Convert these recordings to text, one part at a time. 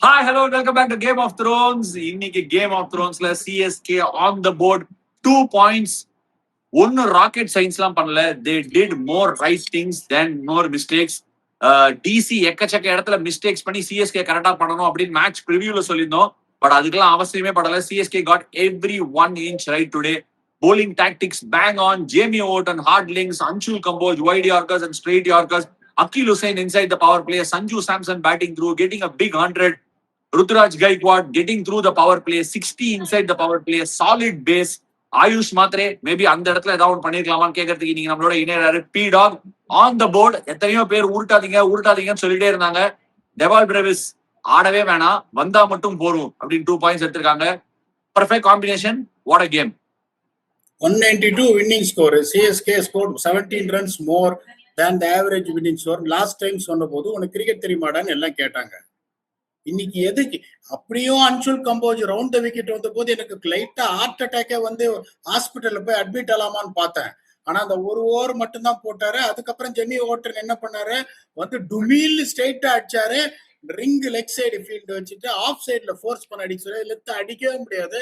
Hi, hello, welcome back to Game of Thrones. இன்னைக்கு Game of Thronesல CSK on the board 2 points. ஒன்னு rocket சயின்ஸ்லாம் பண்ணல. They did more right things than more mistakes. DC எக்கச்சக்க இடத்துல mistakes பண்ணி CSK கரெக்டா பண்ணணும் அப்படின்னு மேட்ச் ப்ரிவியூல சொல்லியிருந்தோம். பட் அதுக்கெல்லாம் அவசியமே படல. CSK got every 1 inch right today. Bowling tactics bang on. Jamie Orton, hard links, Anshul Kamboj, wide Yorkers and straight Yorkers. Akil Hussain inside the power play. Sanju Samson batting through, getting a big 100. Ruturaj Gaikwad getting through the power play, 60 inside the power play, solid base. Ayush Mhatre maybe அந்த இடத்துல ஏதாவது பண்ணிருக்கலாமான்னு கேட்கறதுக்கு நீங்க நம்மளோட இணையராரு P-Dog on the board. எத்தனையோ பேர் உருட்டாதீங்கன்னு சொல்லிட்டே இருந்தாங்க. டெவால் பிரேவிஸ் ஆடவே வேணாம், வந்தா மட்டும் போரும் அப்படின்னு 2 பாயிண்ட்ஸ் எடுத்திருக்காங்க. Perfect combination. What a game. 192 winning score. CSK scored 17 runs more than the average winning score. Last time சொன்ன போது உனக்கு கிரிக்கெட் தெரியுமாடான்னு எல்லாம் கேட்டாங்க. இன்னைக்கு எதுக்கு அப்படியும் Anshul Kamboj round the wicket வந்த போது எனக்கு லைட்டா ஹார்ட் அட்டாக்கே வந்து ஹாஸ்பிட்டல்ல போய் அட்மிட் ஆலாமான்னு பார்த்தேன். ஆனா அந்த ஒரு ஓவர் மட்டும்தான் போட்டாரு. அதுக்கப்புறம் ஜெமி ஓட்டர் என்ன பண்ணாரு, வந்து டுமீல் ஸ்ட்ரைட்டா அடிச்சாரு. ரிங் லெக் சைடு ஃபீல்டு வச்சுட்டு ஆஃப் சைட்ல ஃபோர்ஸ் பண்ண அடிச்சு லெஃப்ட் அடிக்கவே முடியாது.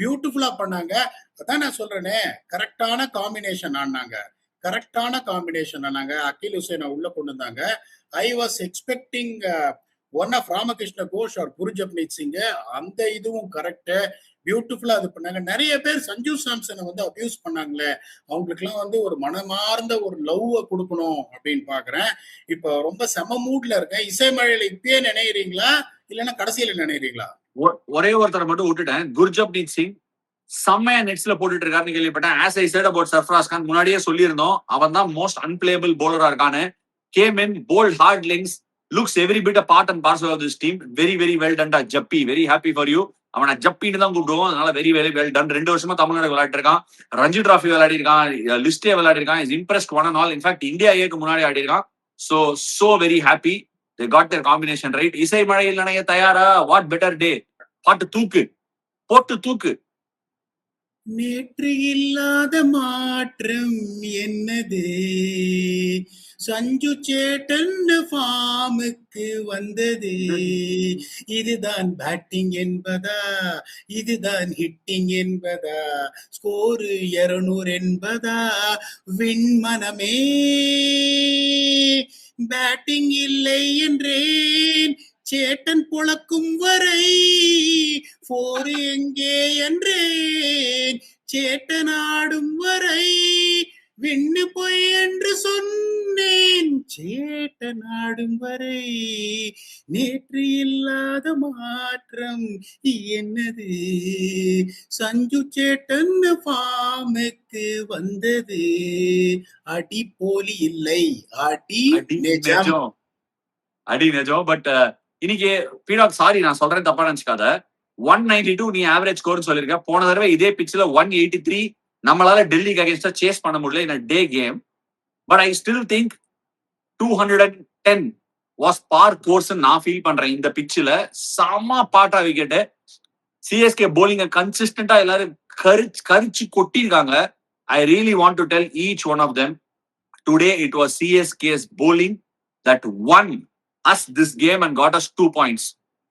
பியூட்டிஃபுல்லா பண்ணாங்க. அதான் நான் சொல்றேனே, கரெக்டான காம்பினேஷன் ஆனாங்க. அகில் ஹுசைனை உள்ள கொண்டு வந்தாங்க. I was expecting one of Ramakrishna Ghosh or Gurjapneet Singh. அந்த இதுவும் கரெக்ட், பியூட்டிஃபுல்லா இது பண்ணாங்க. நிறைய பேர் சஞ்சு சாம்சனை வந்து அபியூஸ் பண்ணாங்களே, அவங்களுக்கு எல்லாம் வந்து ஒரு மனமார்ந்த ஒரு லவ் கொடுக்கணும் அப்படின்னு பாக்குறேன். இப்போ ரொம்ப செம மூட்ல இருக்கேன். இசைமழையில இப்பயே நினைக்கிறீங்களா இல்லைன்னா கடைசியில நினைக்கிறீங்களா? ஒரே ஒருத்தரை மட்டும் விட்டுட்டேன், குர்ஜப்னீத் சிங் செம்மையா நெட்ஸ்ல போட்டுட்டு இருக்காருன்னு கேள்விப்பட்டேன். As I said about Sarfaraz Khan, முன்னாடியே சொல்லியிருந்தோம் அவன் தான் மோஸ்ட் அன்பிளேபிள் பவுலரா இருக்கான்னு. Game in, bowled hard lengths, looks every bit a part and parcel of this team. Very very well done. Jappi, very happy for you. அவனை ஜப்பின்னு தான் கூப்பிடுவோம், அதனால வெரி வெரி வெல் டன். 2 வருஷமா தமிழ்நாடு விளையாட்டு இருக்கான், ரஞ்சி டிராஃபி விளையாடி இருக்கான், லிஸ்டே விளையாடி இருக்கான். Is impressed one and all. In fact India ஏக்கு முன்னாடி ஆடி இருக்கான். So very happy. they got their combination right. இசை மழையில் நனைய தயாரா? வாட் பெட்டர் டே. போட்டு தூக்கு. நேற்று இல்லாத மாற்றம் என்னது, சஞ்சு சேட்டன் ஃபார்முக்கு வந்தது. இதுதான் பேட்டிங் என்பதா, இதுதான் ஹிட்டிங் என்பதா, ஸ்கோரு 200 என்பதா? விண்மனமே பேட்டிங் இல்லை என்றேன், சேட்டன் புழக்கும் வரை 4 எங்கே என்றேன், சேட்டன் ஆடும் வரை விண்ணு போய் என்று சொன்னேன், சேட்டன் ஆடும் வரை. நேற்று இல்லாத மாற்றம் என்னது, சஞ்சு சேட்டன் ஃபார்முக்கு வந்தது. அடி போலி இல்லை, அடி நிஜம். பட் இன்னைக்கு P-Dog, சாரி நான் சொல்றேன் தப்பா நினைச்சுக்காத, 192 நீ ஆவரேஜ் ஸ்கோர் சொல்லிருக்க. போன தடவை இதே பிட்ச்ல 183 நம்மளால டெல்லிக்கு அகைன்ஸ்டா சேஸ் பண்ண முடியல in day game. But I still think 210 was par course நான் ஃபீல் பண்றேன். இந்த பிட்ச்ல செம்ம பாட்டா விக்கெட். சிஎஸ்கே போலிங்க கன்சிஸ்டன்டா எல்லாரும் கரிச்சு கொட்டிருக்காங்க. I really want to tell each one of them, today it was CSK's bowling that won us this game and got us 2 points.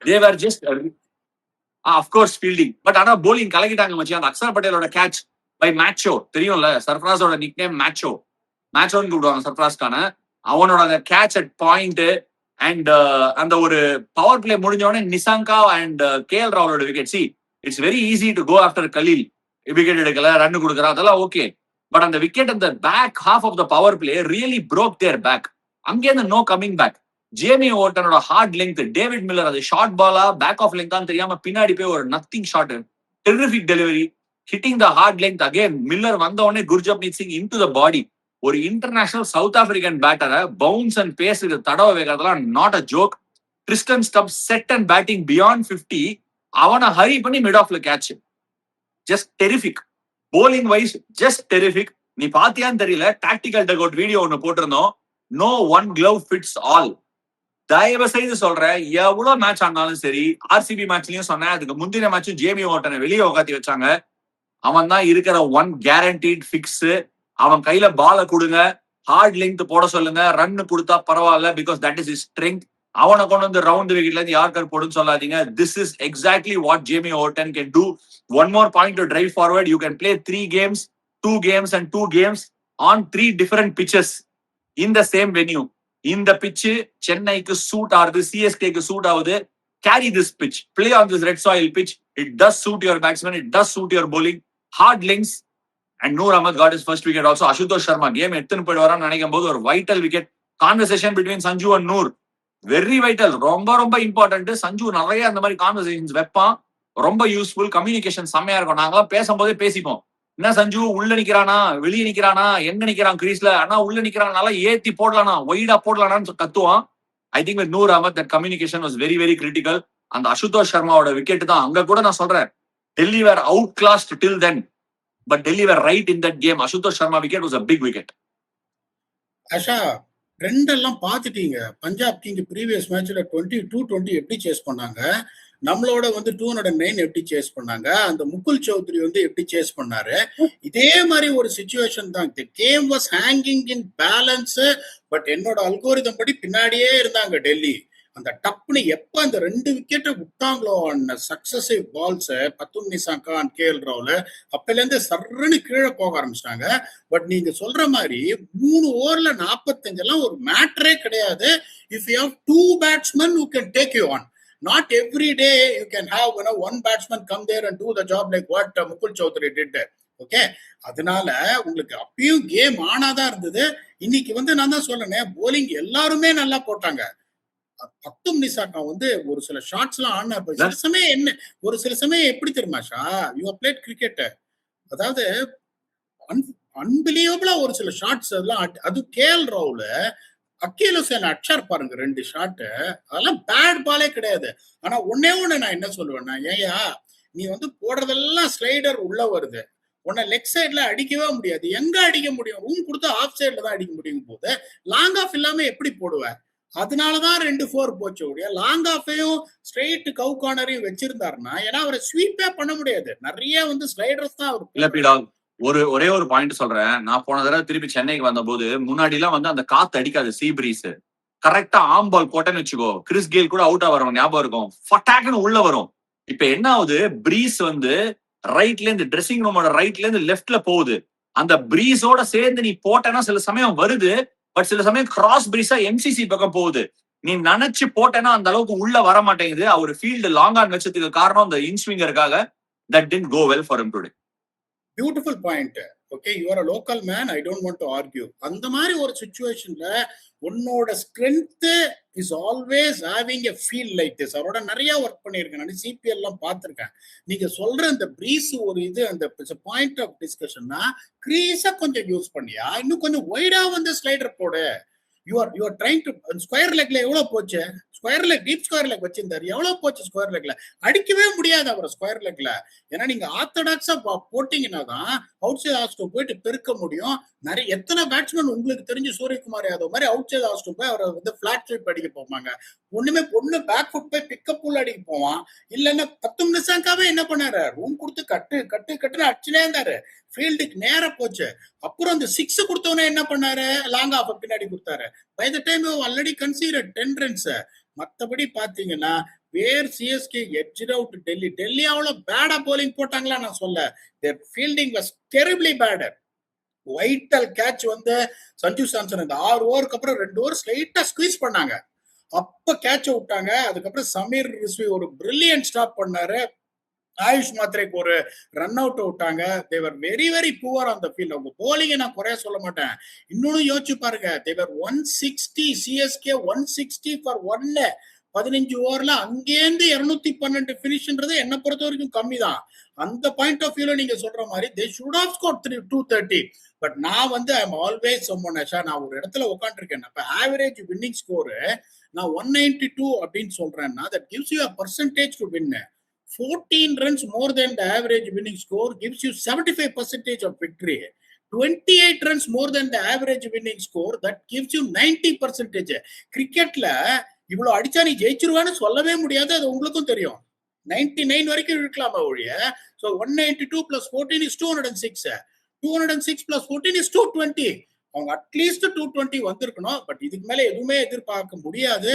They were just of course fielding, but ஆனா bowling கலக்கிட்டாங்க மச்சி. அந்த Axar பட்டேலோட catch by மேட்சோ, தெரியும்ல, சர்ஃப்ராஸோட nick name மேட்சோன்னு கூப்பிடுவாங்க சர்ஃப்ராஸ்கான. அவனோட அந்த catch at point and அந்த ஒரு power play முடிஞ்ச உடனே நிசாங்கா அண்ட் KL ராகுலோட wicket. See, it's very easy to go after Khaleel. Wicket எடுக்கல, ரன் கொடுக்குறா, அதெல்லாம் ஓகே. பட் அந்த விக்கெட் அந்த back half of the power play really broke their back. அங்கேருந்து நோ கமிங் பேக். ஜேமி ஓட்டனோட ஹார்ட் லெங்த், டேவிட் மில்லர் அது short பாலா back of length தான் தெரியாம பின்னாடி போய் ஒரு nothing shot, terrific delivery, hitting the hard length. Again Miller வந்த உடனே Gurjapneet Singh into the body. ஒரு இன்டர்நேஷனல் சவுத் ஆப்பிரிக்கன் பேட்டரை பவுன்ஸ் அண்ட் பேஸுக்கு தடவை வைக்கிறதுலாம் not a joke. Tristan Stubbs set and batting beyond 50, அவனை ஹரி பண்ணி மிட் ஆஃப்ல catch. Just terrific. Bowling wise just terrific. நீ பாத்தியான்னு தெரியல, டாக்டிக்கல் டக் அவுட் வீடியோ ஒன்னு போட்டிருந்தோம். No one glove fits all. தயவு செய்து சொல்றேன், எவ்வளவு மேட்ச் ஆனாலும் சரி, ஆர்சிபி மேட்ச்லயும் சொன்னேன், அதுக்கு முந்தின மேட்சும் ஜேமி ஓட்டனை வெளியே உட்காத்தி வச்சாங்க. அவன் தான் இருக்கிற ஒன் கேரண்டீட் ஃபிக்ஸ். அவன் கையில பால கொடுங்க, ஹார்ட் லெங்த் போட சொல்லுங்க, ரன் கொடுத்தா பரவாயில்ல, because that is is strength. அவனை கொண்டு வந்து ரவுண்ட் விக்கெட்ல இருந்து யார்கர் போடுன்னு சொல்லாதீங்க. This is exactly what Jamie Overton can do. One more point to drive forward. You can play 3 games, 2 games and 2 games on 3 different pitches in the same venue. இந்த pitch சென்னைக்கு suit ஆகுது, சிஎஸ்கேக்கு suit ஆகுது. Carry this pitch, play on this red soil pitch. It does suit your batsman, it does suit your bowling. Hard links. And Noor Ahmed got his first wicket also. Ashutosh Sharma game எடுத்துன்னு போயிட்டு வரான்னு நினைக்கும் போது ஒரு vital wicket. Conversation between Sanju and Noor very vital, ரொம்ப ரொம்ப important. Sanju நிறைய அந்த மாதிரி கான்வர்சேஷன்ஸ் வைப்பான், ரொம்ப யூஸ்ஃபுல். கம்யூனிகேஷன் செம்மையா இருக்கும். நாங்களாம் பேசும்போதே பேசிப்போம், என்ன சஞ்சு உள்ள நிக்கிறானா வெளியே நிக்கிறானா எங்க நிக்கிறான் கிரீஸ்ல, ஆனா உள்ள நிக்கிறானால ஏத்தி போடலானா ஒய்டா போடலானான்னு கத்துவான். I think with Noor Ahmad that communication was very very critical. அந்த அசுதோஷ் சர்மாவோட விக்கெட் தான் அங்க கூட நான் சொல்றேன், Delhi were outclassed till then, but Delhi were right in that game. Ashutosh Sharma wicket was a big wicket. ஆஷா ரெண்டெல்லாம் பாத்துட்டீங்க. பஞ்சாப் கிங் ப்ரீவியஸ் மேட்ச்ல 22-20 எப்படி சேஸ் பண்ணாங்க, நம்மளோட வந்து 209 எப்படி சேஸ் பண்ணாங்க, அந்த முகுல் சௌத்ரி வந்து எப்படி சேஸ் பண்ணாரு. இதே மாதிரி ஒரு சிச்சுவேஷன் தான். The game was hanging in balance. But என்னோட அல்கோரிதம் படி பின்னாடியே இருந்தாங்க டெல்லி. அந்த டப்னு எப்ப அந்த 2 விக்கெட்டை விட்டாங்களோ அந்த சக்சசிவ் பால்ஸ், பத்தும் நிசாம் கான், கேஎல் ராகுல், அப்பல இருந்து சர்ன்னு கீழே போக ஆரம்பிச்சிட்டாங்க. பட் நீங்க சொல்ற மாதிரி 3 ஓவர்ல 45 எல்லாம் ஒரு மேட்டரே கிடையாது. If you have 2 batsmen who can take you on. Not every day you can have one batsman come there and do the job like what Mukul Chowdhury did. Okay, அதனால உங்களுக்கு அப்பயும் கேம் ஆனாதான் இருந்தது. இன்னைக்கு வந்து நான் தான் சொல்றேன், போலிங் எல்லாருமே நல்லா போட்டாங்க. பத்தும் நிசாக்கா வந்து ஒரு சில ஷாட்ஸ் எல்லாம் ஆனா சில சமயம் என்ன ஒரு சில சமயம் எப்படி தெரியுமாஷா, யூ பிளேட் கிரிக்கெட், அதாவது அன்பிலீவபிளா ஒரு சில ஷாட்ஸ் எல்லாம் அது கேஎல் ராகுல் அக்கீல் ஹுசேன் அடிச்சார் பாருங்க 2 ஷாட், அதெல்லாம் பேட் பாலே கிடையாது. ஆனா ஒன்னே ஒண்ணு நான் என்ன சொல்லுவேன்னா, ஏயா நீ வந்து போடுறதெல்லாம் ஸ்லைடர் உள்ள வருது, உன்னை லெக் சைட்ல அடிக்கவே முடியாது. எங்க அடிக்க முடியும், ரூம் கொடுத்து ஆஃப் சைட்ல தான் அடிக்க முடியும் போது லாங் ஆஃப் இல்லாம எப்படி போடுவேன். அதனாலதான் 2-4 போச்சு ஒழிய லாங் ஆஃபையும் ஸ்ட்ரெயிட் கவு கார்னரையும் வச்சிருந்தாருன்னா, ஏன்னா அவரை ஸ்வீப்பே பண்ண முடியாது. நிறைய வந்து ஸ்லைடர்ஸ் தான் அவர். ஒரே ஒரு பாயிண்ட் சொல்றேன். நான் போன தடவை திருப்பி சென்னைக்கு வந்த போது முன்னாடி எல்லாம் வந்து அந்த காத்து அடிக்காது, சீ பிரீஸ். கரெக்டா ஆம் பால் போட்டேன்னு வச்சுக்கோ, கிறிஸ் கேல் கூட அவுட் ஆகிறவங்க ஞாபகம் இருக்கும், ஃபட்டாக்னு உள்ள வரும். இப்ப என்ன ஆகுது, பிரீஸ் வந்து ரைட்ல இருந்து ட்ரெஸ்ஸிங் ரூமோட ரைட்ல இருந்து லெஃப்ட்ல போகுது. அந்த பிரீஸோட சேர்ந்து நீ போட்டேன்னா சில சமயம் வருது, பட் சில சமயம் கிராஸ் பிரீஸா எம்சிசி பக்கம் போகுது. நீ நினைச்சு போட்டேன்னா அந்த அளவுக்கு உள்ள வர மாட்டேங்குது. அவர் ஃபீல்டு லாங் ஆன் வச்சதுக்கு காரணம் அந்த இன்ஸ்விங்கருக்காக. That did go well for him today. Beautiful point. Okay, you are a local man, I don't want to argue. அந்த மாதிரி ஒரு சிச்சுவேஷன்ல உன்னோட strength is always having a feel like this. அவரோட நிறைய ஒர்க் பண்ணியிருக்கேன், நான் சிபிஎல் எல்லாம் பார்த்திருக்கேன். நீங்க சொல்ற அந்த பிரீஸ் ஒரு இது, அந்த பாயிண்ட் ஆஃப் டிஸ்கஷன்னா கிரீஸா கொஞ்சம் யூஸ் பண்ணியா, இன்னும் கொஞ்சம் ஒய்டா வந்து ஸ்லைடர் போடு. You are trying to square லெக்ல எவ்வளவு போச்சு, square leg deep square leg வச்சிருந்தாரு, எவ்வளவு போச்சு ஸ்கொயர் லெக்ல, அடிக்கவே முடியாது அவரை ஸ்கொயர் லெக்ல. ஏன்னா நீங்க ஆர்த்தடாக்ஸா போட்டீங்கன்னா தான் அவுட் சைட் ஆஸ்டோ போயிட்டு பெருக்க முடியும். நிறைய எத்தனை பேட்ஸ்மேன் உங்களுக்கு தெரிஞ்சு சூரியகுமார் யாதவ் மாதிரி அவுட் சைட் ஆஸ்டோ போய் அவரை வந்து பிளாட் ஸ்வீப் அடிக்க போவாங்க. ஒண்ணு பேக் ஃபுட் போய் பிக்கப் உள்ள அடிக்க போவான். இல்லன்னா பத்தும் நிசாங்காவே என்ன பண்ணாரு, ரூம் கொடுத்து கட்டுன்னு அடிச்சுனே இருந்தாரு, ஃபீல்டுக்கு நேர போச்சு. அப்புறம் அந்த 6 கொடுத்தவனே என்ன பண்ணாரு, லாங் ஆஃப் பின்னாடி கொடுத்தாரு. By the time already consider 10 runs. மத்தபடி பாத்தீங்கன்னா where CSK edge out Delhi அவ்வளவு பேடா போலிங் போட்டாங்களா நான் சொல்ல. their fielding was terribly bad. Vital catch வந்து சஞ்சு சாம்சன் இந்த 6 ஓவருக்கு அப்புறம் 2 ஓவர் ஸ்லைட்டா ஸ்குவீஸ் பண்ணாங்க, அப்ப கேட்ச விட்டாங்க. அதுக்கப்புறம் சமீர் ரிஸ்வி ஒரு பிரில்லியன்ட் ஸ்டாப் பண்ணாரு. ஆயுஷ் மாத்ரேக்கு ஒரு ரன் அவுட் விட்டாங்க. they were very very poor on the field. அவங்க போலிங்க நான் குறைய சொல்ல மாட்டேன். இன்னொன்னு யோசிச்சு பாருங்க, they were 160 சிஎஸ்கே 160 for 1 15 ஓவர்ல அங்கேருந்து 212 பினிஷ்ன்றது என்ன பொறுத்த வரைக்கும் கம்மி தான். அந்த பாயிண்ட் ஆஃப் வியூல நீங்க சொல்ற மாதிரி they should have scored 230. But நான் வந்து ஐ எம் ஆல்வேஸ் சொன்னேஷா, நான் ஒரு இடத்துல உட்காந்துருக்கேன், அப்ப ஆவரேஜ் வின்னிங் ஸ்கோர் நான் 192 அப்படின்னு சொல்றேன்னா that gives you a percentage to win. 14 runs more than the average winning score gives you 75% of victory. 28 runs more than the average winning score, that gives you 90%. கிரிக்கெட்ல இவ்வளவு அடிச்சா நீ ஜெயிச்சிருவான்னு சொல்லவே முடியாது, அது உங்களுக்கும் தெரியும். 99 வரைக்கும் இருக்கலாமா ஒழிய. So 192 plus 14 is 206. 206 plus 14 is 220. அவங்க அட்லீஸ்ட் 220 வந்திருக்கணும். பட் இதுக்கு மேல எதுவுமே எதிர்பார்க்க முடியாது.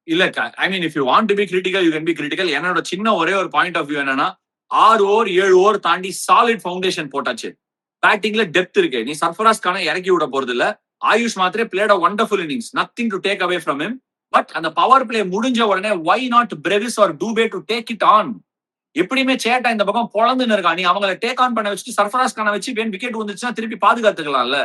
இல்ல I mean if you want to be critical you can be critical. என்னோட சின்ன ஒரே ஒரு பாயிண்ட் ஆஃப் வியூ என்னன்னா 6 ஓவர் 7 ஓவர் தாண்டி சாலிட் ஃபவுண்டேஷன் போட்டாச்சு. பேட்டிங்ல டெப்த் இருக்கு. நீ சர்ஃபராஸ்கான இறக்கி விட போறது இல்ல. Ayush Mhatre played a wonderful innings, nothing to take away from him. But அந்த பவர் பிளே முடிஞ்ச உடனே why not Brevis or Dube to take it on? எப்படியுமே சேட்டா இந்த பக்கம் பொழந்துன்னு இருக்கா. நீ அவங்களை டேக் ஆன் பண்ண வச்சுட்டு சர்ஃபராஸ் கான வச்சு விக்கெட் வந்துச்சுன்னா திருப்பி பாதுகாத்துக்கலாம்ல.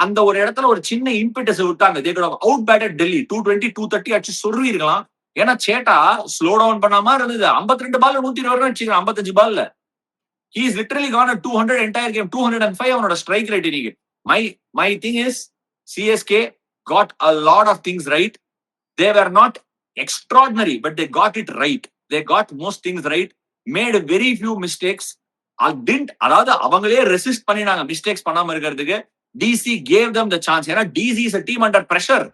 அந்த ஒரு இடத்துல ஒரு சின்ன இம்பிட்டஸ் விட்டாங்க. They could have outbatted Delhi 220 230 அடிச்சு சொருவி இருக்கலாம். ஏன்னா சேட்டா ஸ்லோ டவுன் பண்ணாம இருந்தது. 52 பால் 120 ரன் வச்சுக்கலாம். 55 பால்ல he is literally gone at 200 entire game. 205 அவனோட ஸ்ட்ரைக் ரேட் இன்னைக்கு. My thing is CSK got a lot of things right. They were not extraordinary, but they got it right. They got most things right. Made very few mistakes. அதாவது அவங்களே resist பண்ணினாங்க mistakes பண்ணாம இருக்கிறதுக்கு. DC gave them the chance. ஏன்னா DC is a team under pressure.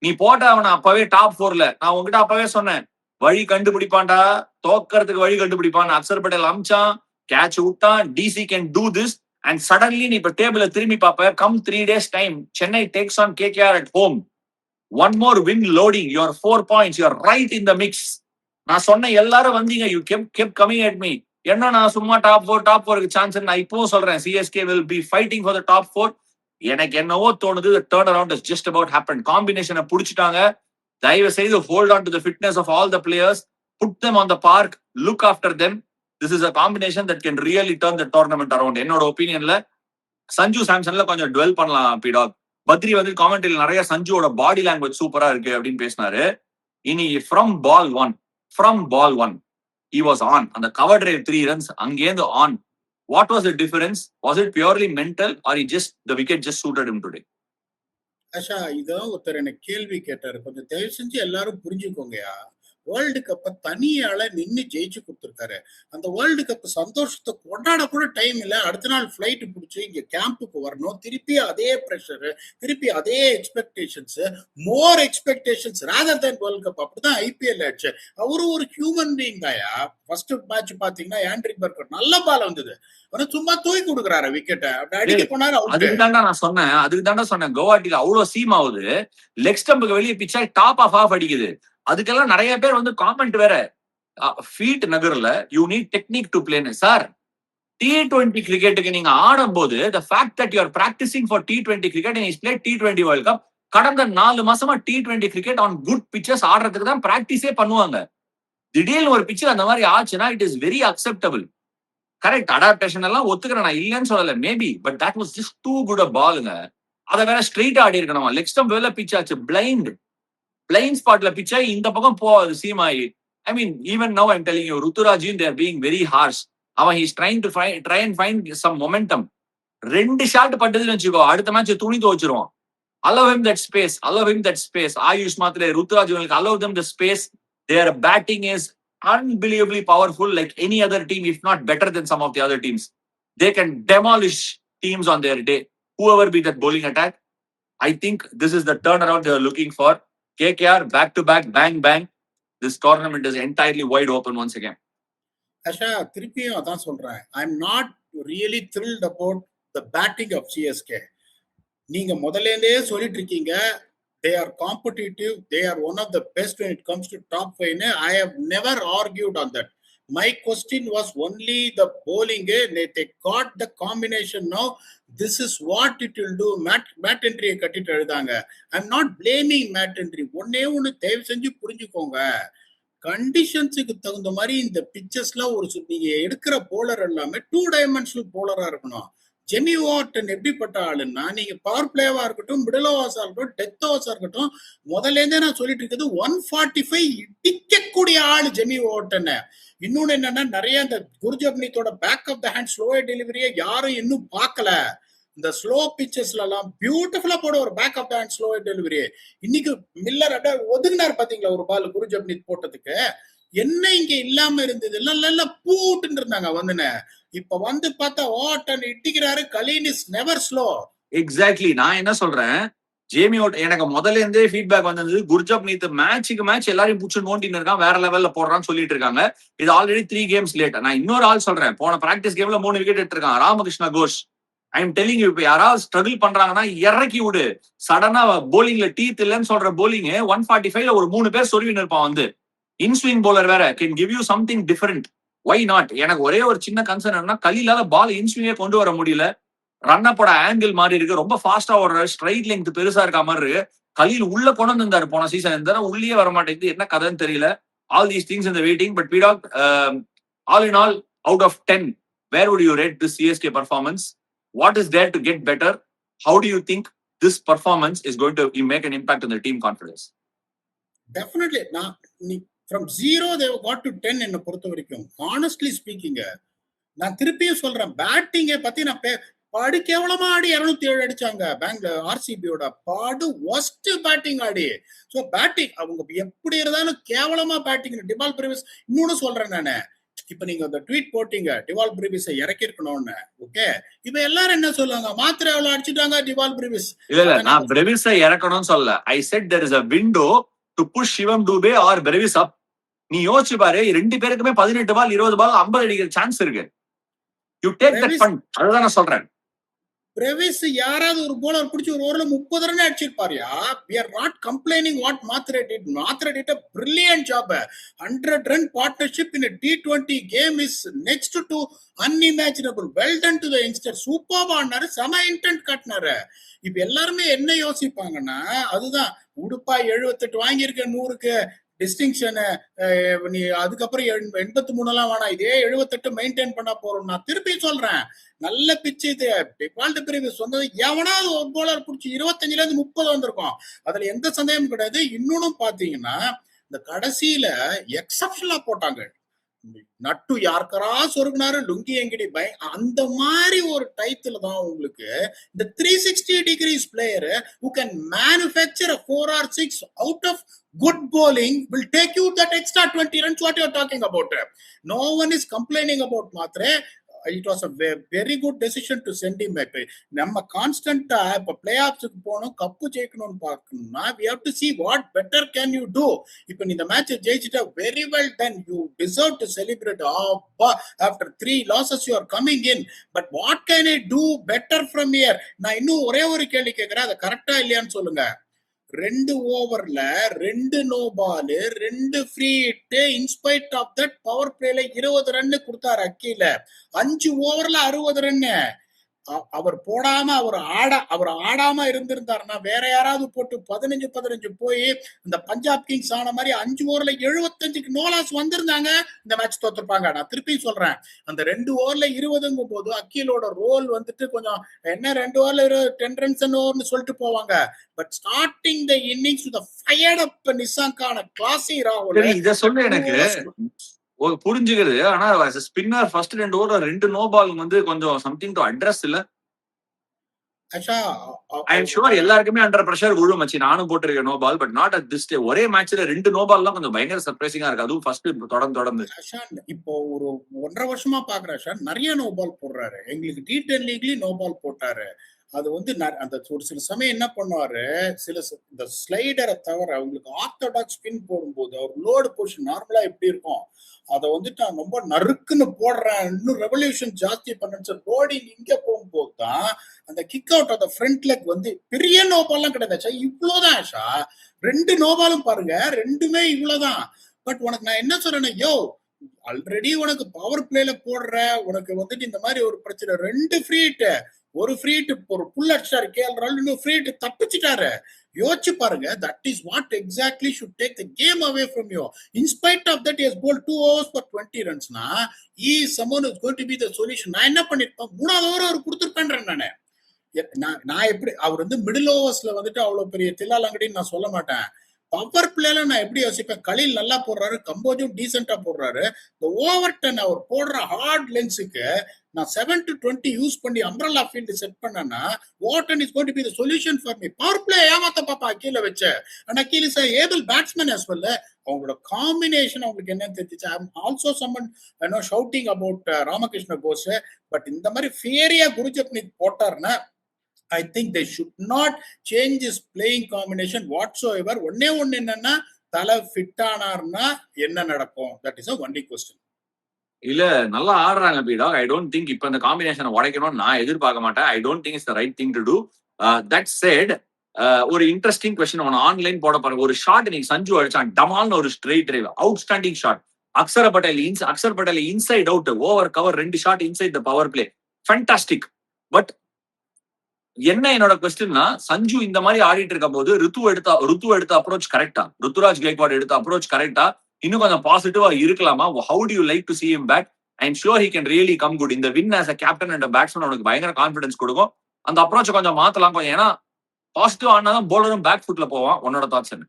நீ போட்ட அவனை அப்பவே டாப் 4ல நான் உங்ககிட்ட அப்பவே சொன்னேன், வழி கண்டுபிடிப்பான்டா, தோக்கறதுக்கு வழி கண்டுபிடிப்பான். அக்சர் பட்டேல் அமிச்சான், கேட்ச் விட்டான். DC can do this. And suddenly நீ இப்ப டேபிள திரும்பி பாப்ப. Come 3 days time, Chennai takes on KKR at home. One more win loading. You are 4 points. You are right in the mix. நான் சொன்ன எல்லாரும் வந்தீங்க. You kept coming at me. என்ன நான் சும்மா டாப் 4 சான்ஸ் நான் இப்போ சொல்றேன். CSK will be fighting for the top 4. எனக்கு என்னவோ தோணுது the turnaround has just about happened. காம்பினேஷனை புடிச்சிட்டாங்க. தயவு செய்து hold on to the fitness of all the players. Put them on the park. Look after them. This is a combination that can really turn the tournament around. என்னோட ஒப்பீனியன்ல சஞ்சு சாம்சன்ல கொஞ்சம் twelve பண்ணலாம். பிடாக் பத்ரி வந்து காமெண்ட்ரியில நிறைய சஞ்சுவோட body language சூப்பரா இருக்கு அப்படின்னு பேசினாரு. இனி from ball one he was on. அந்த கவர் டிரைவ் 3 runs அங்கேருந்து on. What was the difference? Was it purely mental or the wicket just suited him today? Asha, இதான் ஒருத்தர் எனக்கு கேள்வி கேட்டாரு. கொஞ்சம் தயவு செஞ்சு எல்லாரும் புரிஞ்சுக்கோங்கயா. வேர்ல்டு கப்பை தனியால நின்று ஜெயிச்சு கொடுத்துருக்காரு. அந்த வேர்ல்டு கப் சந்தோஷத்தை கொண்டாட கூட டைம் இல்லை. அடுத்த நாள் பிளைட் பிடிச்சி இங்க கேம்புக்கு வரணும். திருப்பி அதே ப்ரெஷரு, திருப்பி அதே expectations, more expectations rather than world cup. அப்படிதான் ஐபிஎல் ஆச்சு. அவரு ஒரு ஹியூமன் பீயிங் தாயா. ஃபர்ஸ்ட் மேட்ச் பாத்தீங்கன்னா ஆண்ட்ரிக் பர்கட் நல்ல பால் வந்தது, சும்மா தூக்கி கொடுக்குறாரு விக்கெட்டை. அடிக்க போனாரு. அதுக்கு தாண்டா சொன்னேன் கவுஹாட்டில அவ்வளவு சீம் ஆகுது. லெக் ஸ்டம்புக்கு வெளியே பிச்சா டாப் ஆஃப் அடிக்குது. அதுக்கெல்லாம் நிறைய பேர் வந்து காமெண்ட் வேற, ஃபீட் நகர்ல you need technique to play. Sir, T20 கிரிக்கெட்டுக்கு நீங்க ஆடும் போது the fact that you are practicing for T20 cricket and he's played T20 World Cup, கடந்த 4 மாசமா T20 cricket on good pitches ஆடுறதுக்கு தான் பிராக்டிஸே பண்ணுவாங்க. திடீர்னு ஒரு பிச்சர் அந்த மாதிரி ஆச்சுன்னா it is very acceptable. Correct, adaptation எல்லாம் ஒத்துக்கிறேன், நான் இல்லைன்னு சொல்லல maybe, but that was just too good a பாலுங்க. அதை வேற ஸ்ட்ரெயிட் ஆடி இருக்கணுமா? லெக் ஸ்டம்ப் வேலை பிச் ஆச்சு, பிளைண்ட் ஸ்பாட்ல பிச்சா இந்த பக்கம் போவாது சீமாயி. I mean even now I'm telling you, ருத்துராஜியும் they are being very harsh. அவன் he's trying to try and find some momentum. 2 shot பட்டதுன்னு வச்சுக்கோ, அடுத்த மேட்ச் துணி துவச்சிருவான். allow him that space. AYUSH மாத்திரே Ruturaj allow them the space. Their batting is unbelievably powerful, like any other team, if not better than some of the other teams. They can demolish teams on their day, whoever be that bowling attack. I think this is the turnaround they are looking for. KKR back to back, bang bang. This tournament is entirely wide open once again. Asha, திருப்பியும் அதான் சொல்றேன். I'm not really thrilled about the batting of CSK. நீங்க முதல்லேருந்தே சொல்லிட்டு இருக்கீங்க they are competitive, they are one of the best when it comes to top 5. I have never argued on that. My question was only the bowling. They got the combination now. This is what it will do. Matt Henry கட்டிட்டு எழுதாங்க. I'm not blaming Matt Henry. ஒன்னு தயவு செஞ்சு புரிஞ்சுக்கோங்க. கண்டிஷன்ஸுக்கு தகுந்த மாதிரி இந்த பிச்சர்ஸ்லாம் நீங்க எடுக்கிற போலர் எல்லாமே 2 டைமென்ஷனல் போலரா இருக்கணும். ஜெமி வார்டன் எப்படிப்பட்ட ஆளுன்னா, நீங்க பவர் பிளேவா இருக்கட்டும், மிடில் ஓவர்ஸா இருக்கட்டும், டெத் ஓவர்ஸா இருக்கட்டும், முதல்ல இருந்தே நான் சொல்லிட்டு இருக்கிறது 145 இடிக்கக்கூடிய ஆளு ஜெமி வார்டன். இன்னொன்னு என்னன்னா, நிறைய இந்த குர்ஜப்னீத்தோட back of the hand slow டெலிவரியை யாரும் இன்னும் பார்க்கல. இந்த ஸ்லோ பிச்சர்ஸ்ல எல்லாம் பியூட்டிஃபுல்லா போட ஒரு back of the hand slow delivery. இன்னைக்கு மில்லர் ஒதுங்கினார் பாத்தீங்களா ஒரு பால் குர்ஜப்னீத் போட்டதுக்கு. என்ன இங்க இல்லாம இருந்தது, எல்லாம் பூட்டுன்னு இருந்தாங்க வந்துன்னு. இப்ப வந்து பார்த்தா ஓட்டன் இட்டிக்கிறாரு. Khaleel is never slow. Exactly, நான் என்ன சொல்றேன், ஜேமி ஓட் எனக்கு முதல்ல இருந்தே ஃபீட்பேக் வந்தது, குர்ஜப்னீத் மேட்சுக்கு மேட்ச் எல்லாரையும் புடிச்சு நோண்டின்னு இருக்கான், வேற லெவல்ல போடுறான்னு சொல்லிட்டு இருக்காங்க. இது ஆல்ரெடி 3 games லேட். நான் இன்னொரு ஆள் சொல்றேன், போன பிராக்டிஸ் கேம்ல 3 விக்கெட் எடுத்திருக்கான் Ramakrishna Ghosh. I am telling you, இப்ப யாராவது ஸ்ட்ரகிள் பண்றாங்கன்னா இறக்கி விடு. சடனா போலிங்ல டீத் இல்லன்னு சொல்ற போலிங் 145ல ஒரு 3 பேர் சொருவின்னு இருப்பான் வந்து. இன்ஸ்விங் போலர் வேற, can give you something different. Why not? எனக்கு ஒரே ஒரு சின்ன கன்சர்ன் என்னன்னா, கலிலால பால் இன்ஸ்விங்கே கொண்டு வர முடியல. ரன் அப்போட ஆங்கிள் மாறி இருக்கு, ரொம்ப ஃபாஸ்டா ஓடுற, ஸ்ட்ரைட் லெங்த் பெருசா இருக்க மாதிரி இருக்கு. கலில் உள்ள கொண்டு வந்தாரு போன சீசன், இந்த தடவை உள்ளே வர மாட்டேங்குது, என்ன கதைன்னு தெரியல. All these things in the waiting. But feedback, all in all, out of 10, where would you rate this CSK performance? What is there to get better? How do you think this performance is going to make an impact on the team confidence? Definitely. From 0 they got to 10 என்ன பொறுத்த வரைக்கும். Honestly speaking, நான் திருப்பியும் சொல்றேன், பேட்டிங்கை பத்தி நான் பாடு கேவலமா ஆடி 207 அடிச்சாங்க பெங்களூர் ஆர்சிபியோட. பாடு ஒஸ்ட் பேட்டிங் ஆடி. சோ பேட்டிங் அவங்க எப்படி இருந்தாலும் கேவலமா பேட்டிங். டிவால் பிரேவிஸ் இன்னொன்னு சொல்றேன் நானு, இப்ப நீங்க அந்த ட்வீட் போட்டீங்க டிவால் பிரேவிஸை இறக்கி இருக்கணும்னு. ஓகே, இப்ப எல்லாரும் என்ன சொல்லுவாங்க, மாத்திரை எவ்வளவு அடிச்சுட்டாங்க டிவால் பிரேவிஸ். இல்ல நான் பிரேவிஸை இறக்கணும்னு சொல்ல. I said there is a window to push Shivam Dube or Brevis up. நீ யோசிச்சு பாரு, 2 பேருக்குமே 18 பால் 20 பால் 50 அடிக்கிற சான்ஸ் இருக்கு. You take that fun. அதுதான் நான் சொல்றேன். பிரேவிஸ் யாராவது ஒரு போலர் பிடிச்சி ஒரு ஓவர்ல 30 run அடிச்சிருப்பாரியா. we are not complaining what Matre did. Matre did a brilliant job. 100 run partnership in a T20 game is next to unimaginable. Well done to the youngster. Super ஆனாரு, செம intend காட்டினாரு. இப்ப எல்லாருமே என்ன யோசிப்பாங்கன்னா, அதுதான் உடுப்பா 78 வாங்கியிருக்க 100க்கு டிஸ்டிங்ஷன், நீ அதுக்கப்புறம் 83 எல்லாம் வேணாம், இதே 78 மெயின்டைன் பண்ண போறோம். நான் திருப்பி சொல்றேன், நல்ல பிச்சு இது. டிவால் பிரேவிஸ் சொன்னது, எவனாவது ஒரு போலர் பிடிச்சி 25ல இருந்து 30 வந்திருக்கும், அதுல எந்த சந்தேகமும் கிடையாது. இன்னொன்னு பாத்தீங்கன்னா, இந்த கடைசியில எக்ஸப்ஷனலா போட்டாங்க. நட்டு யாருக்கரா சொருகினாரு, லுங்கி எங்கடி பை, அந்த மாதிரி ஒரு டைத்துல தான் உங்களுக்கு இந்த 360 degrees player who can manufacture a 4 or 6 out of good bowling will take you that extra 20 runs what you are talking about. No one is complaining about Matre. It was a very good decision to send him. நம்ம கான்ஸ்டன்டா இப்ப play ஆஃப்ஸ்க்கு போகணும், cup ஜெயிக்கணும்னு பார்க்கணும்னா we have to see what better can you do. இப்ப நீ இந்த match ஜெயிச்சிட்டா very well done, you deserve to celebrate. After 3 losses you are coming in, but what can I do better from here? நான் இன்னும் ஒரே ஒரு கேள்வி கேட்கிறேன், அதை கரெக்டா இல்லையான்னு சொல்லுங்க. 2 ஓவர்ல 2 no ball 2 free hit, in spite of that power பிளேல 20 ரன் கொடுத்தாரு அக்கீல. 5 ஓவர்ல 60 ரன். அவர் போடாம அவர் ஆடாம இருந்திருந்தாருன்னா வேற யாராவது போட்டு 15 போய் இந்த பஞ்சாப் கிங்ஸ் ஆன மாதிரி 5 ஓவர்ல 75க்கு நோலாஸ் வந்திருந்தாங்க, இந்த மேட்ச் தோத்துருப்பாங்க. நான் திருப்பி சொல்றேன், அந்த 2 ஓவர்ல 20ங்கும் போது அக்கீலோட ரோல் வந்துட்டு கொஞ்சம் என்ன 2 ஓவர்ல 10 ரன்ஸ் சொல்லிட்டு போவாங்க. But starting the innings with fired up நிசாங்கான கிளாசி ராகுல். இத சொல்ல எனக்கு புரிஞ்சுக்கிறது. ஆனா spinner first 2 over 2 no ball வந்து கொஞ்சம் சம்திங் டு அட்ரஸ் இல்ல. ஐ எம் ஷூர் எல்லாருக்குமே அண்டர் பிரஷர் விழும் மச்சி. நானும் போட்டிருக்கேன் no ball, but not at this day. ஒரே மேட்ச்ல 2 நோ பால் தான் கொஞ்சம் பயங்கர சர்ப்ரைசிங்கா இருக்கு. அதுவும் ஃபர்ஸ்ட் தொடர்ந்து இப்போ ஒரு 1.5 வருஷமா பாக்குறேன், நிறைய நோ பால் போடுறாரு. எங்களுக்கு T10 லீக்லயும் நோ பால் போட்டாரு. அது வந்து அந்த ஒரு சில சமயம் என்ன பண்ணுவாரு, இந்த ஸ்லைடரை தவிர அவங்களுக்கு ஆர்த்தோடாக்ஸ் ஸ்பின் போடும்போது அவர் லோடு பொசிஷன் நார்மலா எப்படி இருக்கும், அதை வந்துட்டு நான் ரொம்ப நறுக்குன்னு போடுறேன், இன்னும் ரெவல்யூஷன் ஜாஸ்தி பண்ணு போர்டிங் இங்க போகும்போது தான் அந்த கிக் அவுட் அந்த ஃப்ரண்ட் லெக் வந்து பெரிய நோபால்லாம் கிடையாது. இவ்வளவுதான் ஆஷா, 2 நோபாலும் பாருங்க, 2மே இவ்வளவுதான். பட் உனக்கு நான் என்ன சொல்றேன்னா, யோ ஆல்ரெடி உனக்கு பவர் பிளேல போடுற, உனக்கு வந்துட்டு இந்த மாதிரி ஒரு பிரச்சனை, 2 ஃப்ரீ ஹிட், ஒரு ஃப்ரீ ஹிட் ஒரு புல் அடிச்சாரு KL ராகுல், இன்னும் ஃப்ரீ ஹிட் தப்பிச்சிட்டாரு. யோசிச்சு பாருங்க, that is what exactly should take the game away from you. In spite of that has bowled 2 overs for 20 runsனா he is someone who is going to be the solution. நான் என்ன பண்ணிருப்பேன், 3வது over அவர் கொடுத்துருப்பேன் நானு. நான் எப்படி அவர் வந்து மிடில் ஓவர்ஸ்ல வந்துட்டு அவ்வளவு பெரிய தில்லாலங்கடின்னு நான் சொல்ல மாட்டேன். பவர் பிளேல நான் எப்படி யோசிப்பேன், கலில் நல்லா போடுறாரு, கம்போஜும் டீசென்டா போடுறாரு. இந்த ஓவர் 10 அவர் போடுற ஹார்ட் லென்ஸுக்கு நான் 7 to 20 யூஸ் பண்ணி அம்ப்ரல்லா ஃபீல்டு செட் பண்ணேன்னா what is going to be the solution for me. Power play ஏமாத்த பாப்பா அக்கீல வச்சு. And Akeal is able batsman as well. அவங்களோட காம்பினேஷன் அவங்களுக்கு என்ன தெரிஞ்சிச்சு. I am also someone shouting about Ramakrishna Ghosh. பட் இந்த மாதிரி ஃபியரியா குருஜப்னிக் போட்டாருன்னா I think they should not change his playing combination whatsoever. ஒன்னே என்னன்னா, தலை ஃபிட் ஆனார்னா என்ன நடக்கும், that is a only question. இல்ல நல்லா ஆடுறாங்க பீடாக். ஐ டோன்ட் திங்க் இப்ப இந்த காம்பினேஷனை உடைக்கணும்னு நான் எதிர்பார்க்க மாட்டேன். I don't think it's the right thing to do. That said, ஒரு இன்ட்ரெஸ்டிங் கொஸ்டின் ஒன்னு ஆன்லைன் போட பாருங்க. ஒரு ஷாட் நீங்க சஞ்சு அடிச்சான், டமால்னு ஒரு straight drive, outstanding shot. Axar Patel inside out, over cover 2 shot inside the power play, fantastic. But என்ன என்னோட கொஸ்டின்னா, சஞ்சு இந்த மாதிரி ஆடிட்டு இருக்கும் போது ருத்து எடுத்த அப்ரோச் கரெக்டா, ருத்துராஜ் கைக்வாட் எடுத்த அப்ரோச் கரெக்டா, இன்னும் கொஞ்சம் பாசிட்டிவா இருக்கலாமா? How to you like to see him back? I am sure he can really come good. இந்த win as a captain and a batsman அவனுக்கு பயங்கர கான்ஃபிடன்ஸ் கொடுக்கும். அந்த அப்ரோச் கொஞ்சம் மாத்தலாம் கொஞ்சம். ஏன்னா பாசிட்டிவ் ஆனாதான் போலரும் பேக் ஃபுட்ல போவான். உன்னோட தாட்ஸ் என்ன?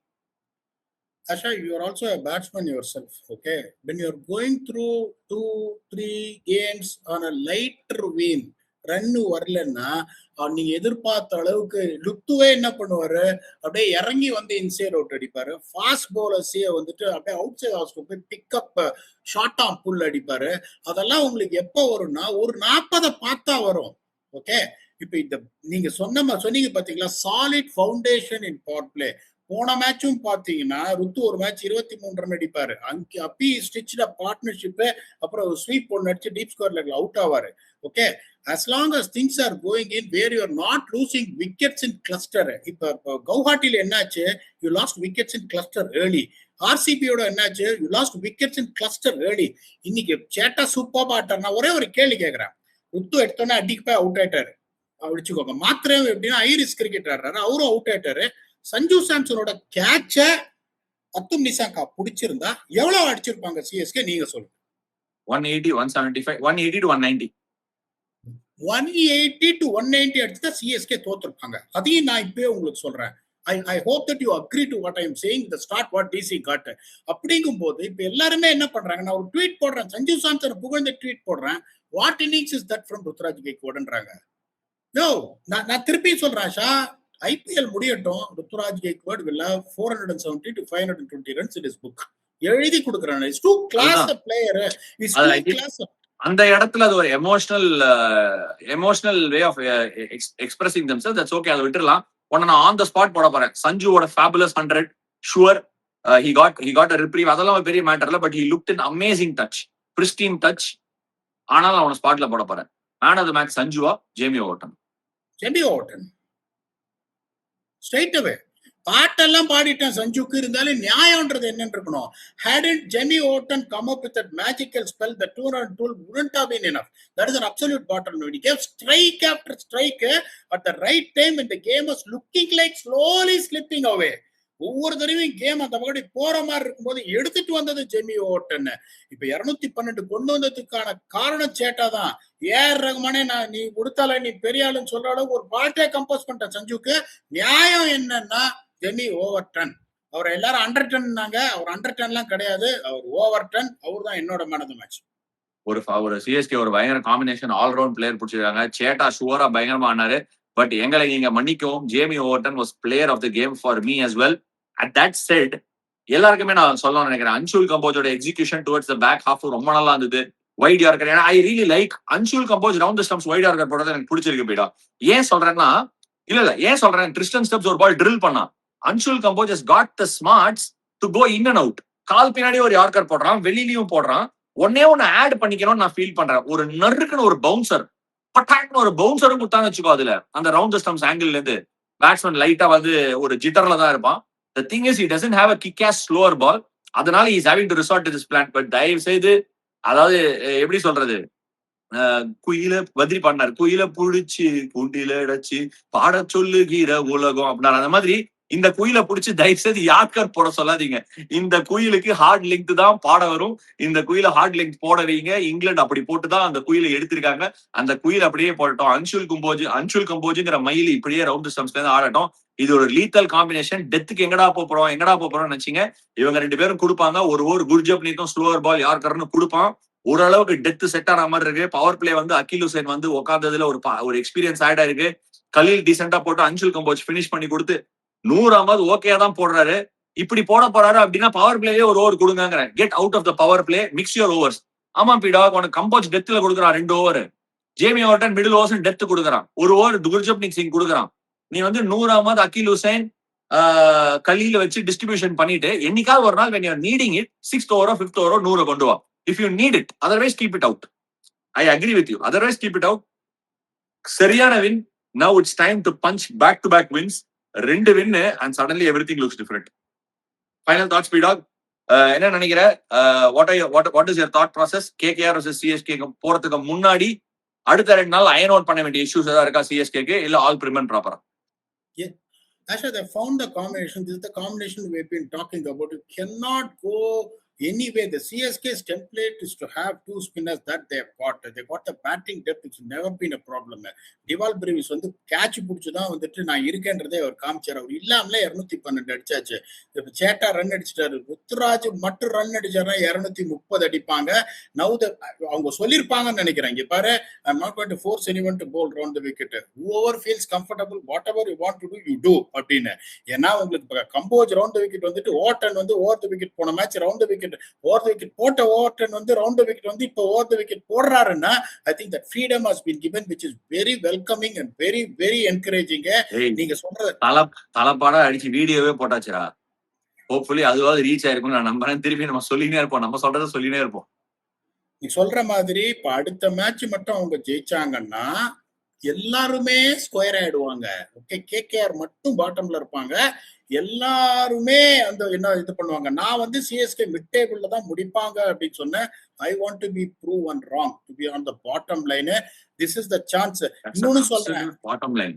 Asha, you are also a batsman yourself, okay? When you are going through 2-3 games on a lighter vein, run வரலன்னா நீங்க எதிர்பார்த்த அளவுக்கு லுத்துவே என்ன பண்ணுவாரு, அப்படியே இறங்கி வந்து இன்சைட் அவுட் அடிப்பாரு. ஃபாஸ்ட் பவுலர்ஸையே வந்துட்டு அப்படியே அவுட் சைட் ஹவுஸ்க்கு போய் பிக்கப் ஷார்ட் ஆம் புல் அடிப்பாரு. அதெல்லாம் உங்களுக்கு எப்ப வரும்னா ஒரு 40 பார்த்தா வரும். ஓகே, இப்ப இந்த நீங்க சொன்னீங்க பாத்தீங்களா, சாலிட் ஃபவுண்டேஷன் இன் பவர் பிளே. போன மேட்சும் பாத்தீங்கன்னா ருத்து ஒரு மேட்ச் 23 ரன் அடிப்பாரு. அங்கே அப்பி ஸ்டிச் பார்ட்னர்ஷிப், அப்புறம் ஸ்வீப் ஒன்னு அடிச்சு டீப் ஸ்கோர்ல அவுட் ஆவாரு. Okay, as long as things are going in where you are not losing wickets in cluster. இப்ப கவுஹாட்டில என்னாச்சு, you lost wickets in cluster early. ஆர்சிபியோட என்னாச்சு, you lost wickets in cluster early. இன்னைக்கு சேட்டா super ஆட்டார். நான் ஒரே ஒரு கேள்வி கேட்கிறேன், ருத்து எடுத்தோன்னே அடிக்கு போய் அவுட் ஆயிட்டாரு அடிச்சுக்கோங்க. மாத்திரம் எப்படின்னா ஐரிஸ் கிரிக்கெட் ஆடுறாரு, அவரும் அவுட் ஆயிட்டாரு. சஞ்சு சாம்சனோட கேட்ச அத்தும் நிசாங்கா பிடிச்சிருந்தா எவ்வளவு அடிச்சிருப்பாங்க சிஎஸ்கே, நீங்க சொல்லுங்க. 180, 175, 180 to 190. 180 to 190 அடிச்சுட்டா CSK தோத்துருப்பாங்க. அதையும் நான் இப்பவே உங்களுக்கு சொல்றேன். I hope that you agree to what I am saying, the start what DC got. அப்படிங்கும் போது இப்ப எல்லாருமே என்ன பண்றாங்க, நான் ஒரு ட்வீட் போடுறேன், சஞ்சு சாம்சன் புகழ்ந்த ட்வீட் போடுறேன், what innings is that from Ruturaj கைக்வாட்ன்றாங்க. யோ, நான் திருப்பி சொல்றேன் ஆஷா, ஐபிஎல் முடியட்டும், Ruturaj Gaikwad will have 470 to 520 runs in his book. எழுதி கொடுக்குறாங்க. Is too class a player, is too class. அந்த இடத்துல அது ஒரு emotional way of expressing themselves. That's okay, அதை விட்டுறலாம். உன்னை நான் ஆன் த ஸ்பாட் போட போறேன். சஞ்சுவோட fabulous 100 sure, he got a reprieve. அதெல்லாம் பெரிய மேட்டர் இல்ல. But he looked an amazing touch, pristine touch. ஆனாலும் அவனை ஸ்பாட்ல போட போறேன். மேன் ஆஃப் தி மேட்ச் சஞ்சுவா, ஜேமி ஓவர்டன் ஸ்ட்ரைட் அவே. பாட்டெல்லாம் பாடிட்டேன் சஞ்சுக்கு, இருந்தாலும் நியாயம்ன்றது என்னன்னு இருக்கணும். Hadn't Jimmy Orton come up with that magical spell, the 2-run tool wouldn't have been enough. That is an absolute bottom line. He gave strike after strike at the right time when the game was looking like slowly slipping away. ஒவ்வொரு தடவையும் game அந்த பக்கடி போற மாதிரி இருக்கும்போது எடுத்துட்டு வந்தது Jamie Overton. இப்ப 212 கொண்டு வந்ததுக்கான காரணம் சேட்டா தான். ஏஆர் ரஹ்மானே நீ கொடுத்தால நீ பெரிய ஆளுன்னு சொல்ற அளவுக்கு ஒரு பாட்டே கம்போஸ் பண்ணிட்ட சஞ்சுக்கு. நியாயம் என்னன்னா ஜெமி ஓவர்டன். அவர் எல்லாரும் அண்டர் டன்னாங்க, அவர் அண்டர் டன்லாம் கிடையாது, அவர் ஓவர்டன். அவர் தான் என்னோட மேன் ஆஃப் தி மேட்ச். ஒரு சிஎஸ்கே ஒரு பயங்கர காம்பினேஷன், ஆல்ரவுண்ட் பிளேயர் பிடிச்சிருக்காங்க. சேட்டா ஷுவரா பயங்கரமா ஆனாரு. பட் எங்களை நீங்க மன்னிக்கவும், Jamie Overton was player of the game for me as well. At that said, எல்லாருக்குமே நான் சொல்லணும்னு நினைக்கிறேன், அன்ஷுல் கம்போஜோட execution towards the back half ரொம்ப நல்லா இருந்தது. வைட் யார்க்கர், ஏன்னா I really like Anshul Kamboj round the stumps wide yorker போடுறது எனக்கு பிடிச்சிருக்கு பீடா. ஏன் சொல்றேன்னா, ஏன் சொல்றேன், ட்ரிஸ்டன் ஸ்டெப்ஸ் ஒரு பால் ட்ரில் பண்ணா, Anshul Kamboj has got the smarts to go in and out. கால் பின்னாடி ஒரு யார்க்கர் போடுறான், வெளியிலயும் போடுறான். ஒன்னே ஒன்னு ஆட் பண்ணிக்கணும்னு நான் ஃபீல் பண்றேன். ஒரு நறுக்குன்னு ஒரு பவுன்சர், பட்டாக்னு ஒரு பவுன்சரும் கொடுத்தான்னு வச்சுக்கோ, அதுல அந்த ரவுண்ட் தி ஸ்டம்ப்ஸ் ஆங்கிள் இருந்து பேட்ஸ்மேன் லைட்டா வந்து ஒரு ஜிட்டர்ல தான் இருப்பான். The thing is, he doesn't have a kick-ass slower ball. அதனால he is having to resort to this plan. But தயவு செய்து, அதாவது எப்படி சொல்றது, குயில பத்ரி பாடினார், குயில புடிச்சு கூண்டில அடைச்சு பாட சொல்லுகிற உலகம் அப்படின்னா, அந்த மாதிரி இந்த குயில புடிச்சு தயவு செய்து யார்க்கர் போட சொல்லாதீங்க. இந்த குயிலுக்கு ஹார்ட் லெங்க் தான் பாட வரும். இந்த குயில ஹார்ட் லெங்க் போட வைங்க. இங்கிலாந்து அப்படி போட்டுதான் அந்த குயிலை எடுத்திருக்காங்க. அந்த குயில் அப்படியே போடட்டும். அன்ஷுல் கம்போஜுங்கிற மயில் இப்படியே ரவுண்ட் ஸ்டம்ப்ஸ்ல இருந்து ஆடட்டும். இது ஒரு லீத்தல் காம்பினேஷன். டெத்துக்கு எங்கடா போறோம் நினைச்சீங்க. இவங்க 2 பேரும் கொடுப்பாங்க. ஒரு ஓவர் குர்ஜப்னீத்தும் ஸ்லோவர் பால் யார்கர்னு கொடுப்பான். ஓரளவுக்கு டெத் செட் ஆன மாதிரி இருக்கு. பவர் பிளே வந்து அகில் ஹுசைன் வந்து உட்கார்ந்ததுல ஒரு எக்ஸ்பீரியன்ஸ் ஆட் ஆயிருக்கு. கலீல் டீசெண்டா போட்டு அன்ஷுல் கம்போஜ் பினிஷ் பண்ணி கொடுத்து 100 ஓகே தான் போடுறாரு. இப்படி போட போறாரு அப்படின்னா பவர் பிளேயே ஒரு ஓவர் கொடுங்க. Get out of the power play, mix your overs. ஆமா பீடா, உனக்கு கம்போஜ் டெத்ல கொடுக்குறான் 2 over. Jamie Overton middle overs death கொடுக்குறான். ஒரு ஓவர் குர்ஜப்னீத் சிங் கொடுக்குறான். நீ வந்து 100 அகில் ஹுசைன் கலீல வச்சு டிஸ்ட்ரிபியூஷன் பண்ணிட்டு என்னைக்காவது ஒரு நாள் when you are needing it 6th ஓவரோ 5th ஓவரோ 100 கொண்டு வா. If you need it, otherwise keep it out. I agree with you, otherwise keep it out. சரியான win. Now it's time to punch back to back wins. 2 win and suddenly everything looks different. Final thoughts feedback, என்ன நினைக்கிற? What is your thought process? KKR vs CSK போறதுக்கு முன்னாடி அடுத்த 2 நாள் iron out பண்ண வேண்டிய issues ஏதாவது இருக்கா சிஎஸ்கேக்கு, இல்ல ஆல் பிரிமெண்ட் ப்ராப்பரா? Actually, they found the combination. This is the combination we've been talking about. You cannot go anyway. The CSK's template is to have 2 spinners that they have got. They got the batting depth. It's never been a problem. டிவால் Brevis வந்து catch பிடிச்சுதான் வந்துட்டு நான் இருக்கேன்றதே அவர் காமிச்சார். அவர் இல்லாமலே 212 அடிச்சாச்சு. இப்ப சேட்டா run அடிச்சிட்டாரு, ருத்ராஜ் மட்டும் ரன் அடிச்சாருன்னா 230 அடிப்பாங்க. நவ் அவங்க சொல்லியிருப்பாங்கன்னு நினைக்கிறேன். இங்க பாரு, I'm not going to force anyone to bowl round the wicket. Whoever feels comfortable, whatever you want to do, you do அப்படின்னு. ஏன்னா உங்களுக்கு கம்போஜ் ரவுண்ட் விக்கெட் வந்துட்டு ஓட்டன் வந்து ஓவர் த விக்கெட் போன match round wicket over the wicket போட்ட Overton வந்து round wicket வந்து இப்போ ஓவர் த விக்கெட் போடுறாருன்னா I think that freedom has been given, which is very welcoming and very very encouraging. நீங்க சொல்றது தலப்பாடா அடிச்சு வீடியோவே போட்டாச்சுடா. ஹோப்ஃபுல்லி அதுவாவது ரீச் ஆயிருக்கும் நான் நம்புறேன். திருப்பி நம்ம சொல்லினே இருப்போம், நம்ம சொல்றதை சொல்லினே இருப்போம். நீ சொல்ற மாதிரி இப்ப அடுத்த மேட்ச் மட்டும் அவங்க ஜெயிச்சாங்கன்னா எல்லாருமே ஸ்கொயர் ஆயிடுவாங்க. ஓகே, கேகேஆர் மட்டும் பாட்டம்ல இருப்பாங்க. எல்லாருமே அந்த என்ன இது பண்ணுவாங்க. நான் வந்து சிஎஸ்கே மிட் டேபிள்ல தான் முடிப்பாங்க அப்படின்னு சொன்னேன். I want to be proven wrong, to be on the bottom line. This is the chance. இன்னொன்னு சொல்றேன், பாட்டம் லைன்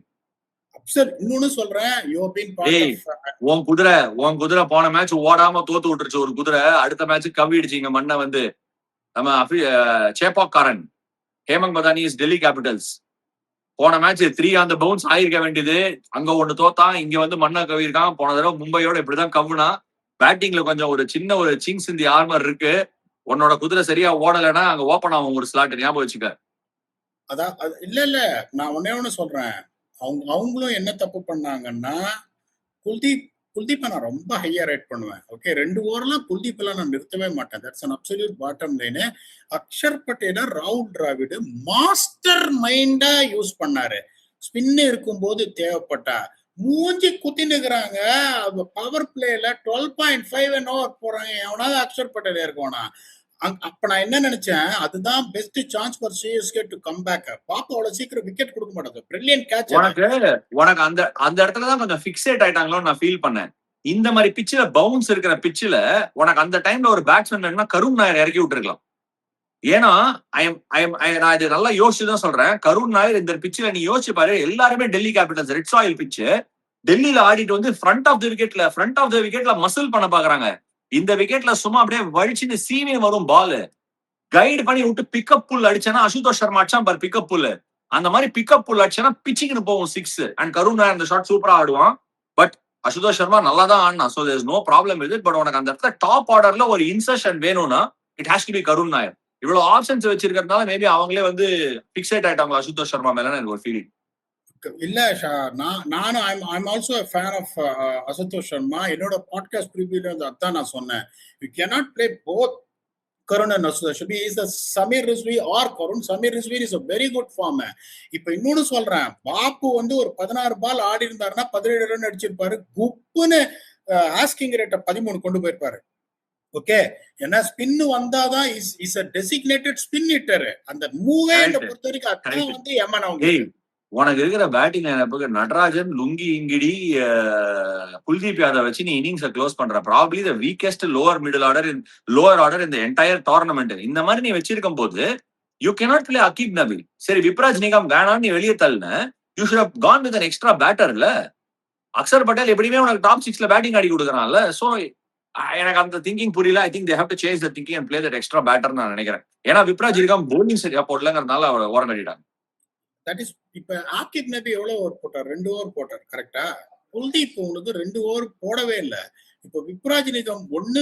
அப்சர், இன்னொன்னு சொல்றேன், you have been part of உன் குதிரை போன மேட்ச் ஓடாம தோத்து விட்டுருச்சு. ஒரு குதிரை அடுத்த மேட்ச் கவிடுச்சிங்க மண்ணை வந்து. நம்ம சேப்பாக்காரன் ஹேமந்த் மதானி இஸ் டெல்லி கேபிட்டல்ஸ். போன மேட்ச் 3 ஆன் த பவுன்ஸ் ஆயிருக்க வேண்டியது. அங்க ஒண்ணு தோத்தான், இங்க வந்து மண்ணா கவிருக்கான். போன தடவை மும்பையோட இப்படிதான் கவுனா. பேட்டிங்ல கொஞ்சம் ஒரு சின்ன ஒரு சிங்ஸ் இந்த ஆர்மர் இருக்கு. உன்னோட குதிரை சரியா ஓடலைன்னா அங்க ஓபன் ஆகும் ஒரு ஸ்லாட், ஞாபகம் வச்சுக்க. அதான் இல்ல நான் ஒண்ணு சொல்றேன். அவங்களும் என்ன தப்பு பண்ணாங்கன்னா, குல்தீப்பை நான் ரொம்ப ஹையா ரேட் பண்ணுவேன். ஓகே, 2 ஓவர்லாம் குல்தீப் எல்லாம் நான் நிறுத்தவே மாட்டேன். That's an absolute bottom line. Axar பட்டேல ராகுல் டிராவிட் மாஸ்டர் மைண்டா யூஸ் பண்ணாரு. ஸ்பின் இருக்கும்போது தேவைப்பட்டா மூஞ்சி குத்தினுக்குறாங்க. பவர் பிளேல 12.5 ஓவர் போறாங்க. எவனாவது அக்ஷர் பட்டேல இருக்கோனா? அப்ப நான் என்ன நினைச்சேன், அதுதான் best chance for CSK to come back. பாப்பா அவ்வளவு சீக்கிரம் விக்கெட் கொடுக்க மாட்டாங்க. Brilliant catch. உனக்கு அந்த இடத்துல தான் கொஞ்சம் பிக்ஸேட் ஆயிட்டாங்களோ நான் ஃபீல் பண்ணேன். இந்த மாதிரி பிச்சில பவுன்ஸ் இருக்கிற பிச்சில உனக்கு அந்த டைம்ல ஒரு பேட்ஸ்மேன் கருண் நாயர் இறக்கி விட்டுருக்கலாம். ஏன்னா நான் இது நல்லா யோசிச்சுதான் சொல்றேன். கருண் நாயர் இந்த பிச்சில நீ யோசிச்சு பாரு. எல்லாருமே டெல்லி கேபிட்டல்ஸ் ரெட் சாயில் பிச்சு டெல்லியில ஆடிட்டு வந்து ஃப்ரண்ட் ஆஃப் த விக்கெட்ல மசில் பண்ண பாக்குறாங்க. இந்த விக்கெட்ல சும்மா அப்படியே வழிச்சுன்னு சீனே வரும் பால். கைடு பண்ணி விட்டு பிக்கப் புல் அடிச்சேன்னா அசுதோஷ் சர்மா அடிச்சான் பாரு பிக்கப் புல். அந்த மாதிரி பிக்கப் புல் அடிச்சேன்னா பிச்சிங்னு போகும் 6. அண்ட் கருண் நாயர் அந்த ஷாட் சூப்பரா ஆடுவான். பட் அசுதோஷ் சர்மா நல்லா தான் ஆடினா. So there is no problem with it. But உனக்கு அந்த இடத்துல டாப் ஆர்டர்ல ஒரு இன்சர்ஷன் வேணும்னா it has to be Karun Nair. இவ்வளவு ஆப்ஷன்ஸ் வச்சிருக்கிறதுனால மேபி அவங்களே வந்து பிக்ஸேட் ஆயிட்டாங்க அசுதோஷ் சர்மா மேல எனக்கு ஒரு ஃபீலிங். இல்ல நானும் I'm also a fan of Ashutosh Sharma. என்னோட பாட்காஸ்ட் ப்ரிவியூல அதான் நான் சொன்னேன். You cannot play both Karun and Ashutosh. He is the Samir Rizvi or Karun. Samir Rizvi is a very good form. இப்ப இன்னொன்னு சொல்றேன், பாப்பு வந்து ஒரு 16 பால் ஆடி இருந்தாருன்னா 17 ரன் அடிச்சிருப்பாரு. குப்புன்னு ஆஸ்கிங் ரேட்ட 13 கொண்டு போயிருப்பாரு. ஓகே, ஏன்னா ஸ்பின் வந்தாதான் is a designated spin hitter. அந்த மூவே என்ன பொறுத்த வரைக்கும் அதான் வந்து எமன். உனக்கு இருக்கிற பேட்டிங் லைனப்புக்கு நடராஜன், லுங்கி இங்கிடி, குல்தீப் யாதவ் வச்சு நீ இன்னிங்ஸை க்ளோஸ் பண்ற. Probably the weakest lower order இந்த என்டையர் டோர்னமெண்ட். இந்த மாதிரி நீ வச்சிருக்கும் போது யூ கேனாட் பிளே அகீப் நபி. சரி, விப்ராஜ் நிகாம் வேணான்னு நீ வெளியே தள்ளின. You should have gone with an extra batter. இல்ல அக்ஷர் பட்டேல் எப்படியுமே உனக்கு டாப் 6ல பேட்டிங் ஆடி கொடுக்குறான்ல. சோ எனக்கு அந்த திங்கிங் புரியல. I think they have to change the thinking and play that extra batter நான் நினைக்கிறேன். ஏன்னா விப்ராஜ் நிகாம் போலிங் சரியா போடலங்கிறதுனால அவர் ஓரம் கட்டிட்டாங்க. தட் இஸ் இப்ப ஆகிப் நபி எவ்வளவு ஓவர் போட்டார்? 2 ஓவர் போட்டார். கரெக்டா? குல்தீப் உனக்கு 2 ஓவர் போடவே இல்லை. இப்போ விப்ராஜ் நிகம்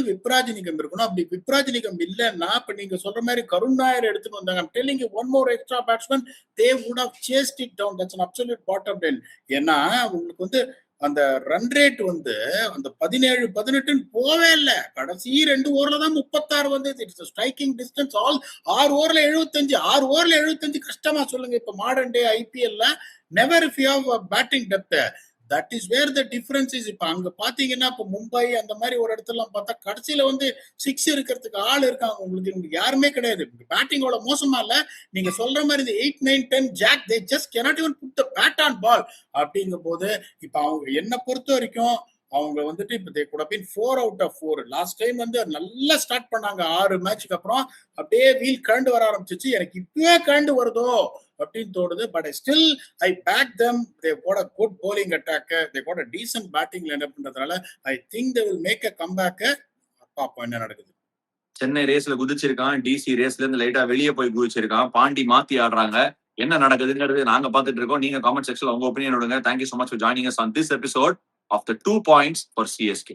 விப்ராஜ் நிகம் இருக்கணும். அப்படி விப்ராஜ் நிகம் இல்லைன்னா இப்ப நீங்க சொல்ற மாதிரி கருண் நாயர் எடுத்துட்டு வந்தாங்க. I'm telling you, one more extra batsman, they would have chased it down. That's an absolute bottom line. ஏன்னா உங்களுக்கு வந்து அந்த ரன் ரேட் வந்து அந்த 17-18 போவே இல்லை. கடைசி 2 ஓவர்ல தான் 36 வந்து ஸ்ட்ரைக்கிங் டிஸ்டன்ஸ். 6 ஓவர்ல 75 கஷ்டமா சொல்லுங்க. இப்ப மாடர்ன் டே ஐபிஎல்ல never if you have batting depth. That is where the difference is. இப்ப அங்க பாத்தீங்கன்னா இப்ப மும்பை அந்த மாதிரி ஒரு இடத்துல பார்த்தா கடைசியில வந்து 6 இருக்கிறதுக்கு ஆள் இருக்காங்க. உங்களுக்கு யாருமே கிடையாது. பேட்டிங்கோட மோசமா இல்ல. நீங்க சொல்ற மாதிரி இந்த 8, 9, 10 ஜாக் they just cannot even put the bat on ball. அப்படிங்கும் போது இப்ப அவங்க என்ன பொறுத்த வரைக்கும் அவங்க வந்துட்டு இப்ப தே good been 4 out of 4. Last time வந்து நல்லா ஸ்டார்ட் பண்ணாங்க 6 மேட்ச்க்கு அப்புறம் அப்படியே வீல் கழண்டு வர ஆரம்பிச்சிச்சு. எனக்கு இப்பவே கழண்டு வருதோ அப்படின்னு தோணுது. But still I back them. they got a good bowling attack, they got a decent batting lineup. I think they will make a comeback. பாப்போம் என்ன நடக்குது. சென்னை ரேஸ்ல குதிச்சிருக்கான், டிசி ரேஸ்ல இருந்து லைட்டா வெளியே போய் குதிச்சிருக்கான், பாண்டி மாத்தி ஆடுறாங்க. என்ன நடக்குதுங்கிறது நாங்க பாத்துட்டு இருக்கோம். நீங்க காமெண்ட் செக்ஷன்ல உங்க ஒப்பீனியன் விடுங்க. Thank you so much for joining us on this episode of the 2 points for CSK.